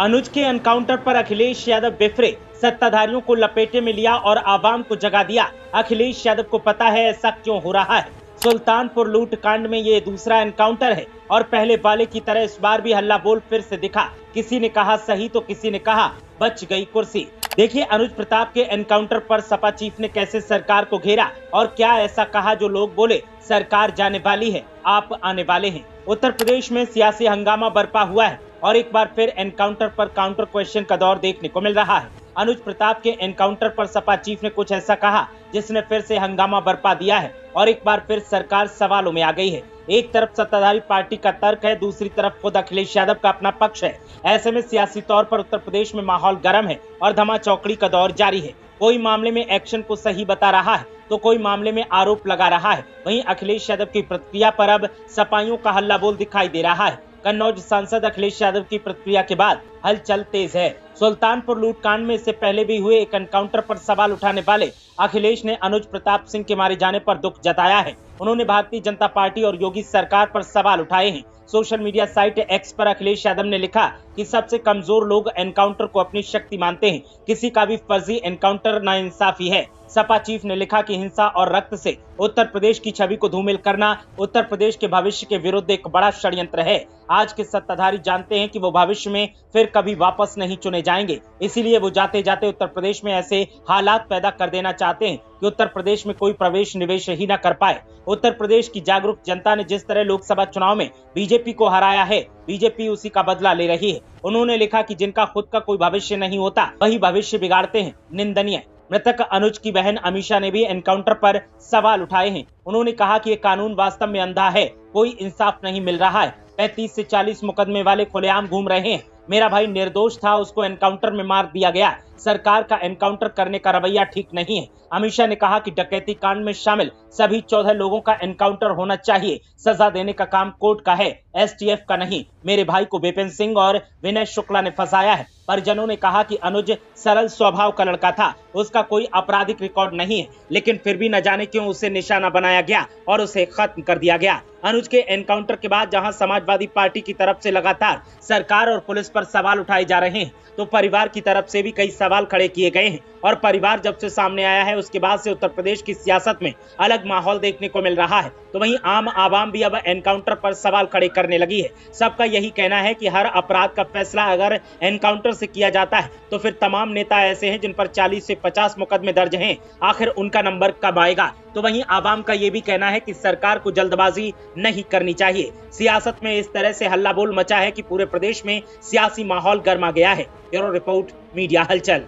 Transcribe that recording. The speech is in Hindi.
अनुज के एनकाउंटर पर अखिलेश यादव बिफरे, सत्ताधारियों को लपेटे में लिया और आवाम को जगा दिया। अखिलेश यादव को पता है ऐसा क्यों हो रहा है। सुल्तानपुर लूट कांड में ये दूसरा एनकाउंटर है और पहले वाले की तरह इस बार भी हल्ला बोल फिर से दिखा। किसी ने कहा सही तो किसी ने कहा बच गई कुर्सी। देखिए अनुज प्रताप के एनकाउंटर पर सपा चीफ ने कैसे सरकार को घेरा और क्या ऐसा कहा जो लोग बोले सरकार जाने वाली है, आप आने वाले हैं। उत्तर प्रदेश में सियासी हंगामा बरपा हुआ है और एक बार फिर एनकाउंटर पर काउंटर क्वेश्चन का दौर देखने को मिल रहा है। अनुज प्रताप के एनकाउंटर पर सपा चीफ ने कुछ ऐसा कहा जिसने फिर से हंगामा बरपा दिया है और एक बार फिर सरकार सवालों में आ गई है। एक तरफ सत्ताधारी पार्टी का तर्क है, दूसरी तरफ खुद अखिलेश यादव का अपना पक्ष है। ऐसे में सियासी तौर पर उत्तर प्रदेश में माहौल गर्म है और धमाचौकड़ी का दौर जारी है। कोई मामले में एक्शन को सही बता रहा है तो कोई मामले में आरोप लगा रहा है। वहीं अखिलेश यादव की प्रतिक्रिया पर अब सपाइयों का हल्ला बोल दिखाई दे रहा है। कन्नौज सांसद अखिलेश यादव की प्रतिक्रिया के बाद हलचल तेज है। सुल्तानपुर लूट कांड में इससे पहले भी हुए एक एनकाउंटर पर सवाल उठाने वाले अखिलेश ने अनुज प्रताप सिंह के मारे जाने पर दुख जताया है। उन्होंने भारतीय जनता पार्टी और योगी सरकार पर सवाल उठाए हैं। सोशल मीडिया साइट एक्स पर अखिलेश यादव ने लिखा कि सबसे कमजोर लोग एनकाउंटर को अपनी शक्ति मानते हैं, किसी का भी फर्जी एनकाउंटर नाइंसाफी है। सपा चीफ ने लिखा कि हिंसा और रक्त से उत्तर प्रदेश की छवि को धूमिल करना उत्तर प्रदेश के भविष्य के विरुद्ध एक बड़ा षड्यंत्र है। आज के सत्ताधारी जानते हैं कि वो भविष्य में फिर कभी वापस नहीं चुने जाएंगे, इसीलिए वो जाते जाते उत्तर प्रदेश में ऐसे हालात पैदा कर देना चाहते हैं कि उत्तर प्रदेश में कोई प्रवेश निवेश ही न कर पाए। उत्तर प्रदेश की जागरूक जनता ने जिस तरह लोकसभा चुनाव में बीजेपी को हराया है, बीजेपी उसी का बदला ले रही है। उन्होंने लिखा कि जिनका खुद का कोई भविष्य नहीं होता वही भविष्य बिगाड़ते हैं, निंदनीय। मृतक अनुज की बहन अमीषा ने भी एनकाउंटर पर सवाल उठाए हैं। उन्होंने कहा कि ये कानून वास्तव में अंधा है, कोई इंसाफ नहीं मिल रहा है। 35 से 40 मुकदमे वाले खुलेआम घूम रहे हैं। मेरा भाई निर्दोष था, उसको एनकाउंटर में मार दिया गया। सरकार का एनकाउंटर करने का रवैया ठीक नहीं है। अमीषा ने कहा कि डकैती कांड में शामिल सभी 14 लोगों का एनकाउंटर होना चाहिए। सजा देने का काम कोर्ट का है, एसटीएफ का नहीं। मेरे भाई को विपिन सिंह और विनय शुक्ला ने फंसाया है। परिजनों ने कहा कि अनुज सरल स्वभाव का लड़का था, उसका कोई आपराधिक रिकॉर्ड नहीं है, लेकिन फिर भी न जाने क्यों उसे निशाना बनाया गया और उसे खत्म कर दिया गया। अनुज के एनकाउंटर के बाद जहां समाजवादी पार्टी की तरफ से लगातार सरकार और पुलिस पर सवाल उठाए जा रहे हैं, तो परिवार की तरफ से भी कई सवाल खड़े किए गए हैं। और परिवार जब से सामने आया है उसके बाद से उत्तर प्रदेश की सियासत में अलग माहौल देखने को मिल रहा है। तो वहीं आम आवाम भी अब एनकाउंटर पर सवाल खड़े करने लगी है। सबका यही कहना है कि हर अपराध का फैसला अगर एनकाउंटर से किया जाता है तो फिर तमाम नेता ऐसे हैं जिन पर 40 से 50 मुकदमे दर्ज हैं, आखिर उनका नंबर कब आएगा। तो वहीं आवाम का ये भी कहना है कि सरकार को जल्दबाजी नहीं करनी चाहिए। सियासत में इस तरह से हल्ला बोल मचा है कि पूरे प्रदेश में सियासी माहौल गर्मा गया है। ब्यूरो रिपोर्ट, मीडिया हलचल।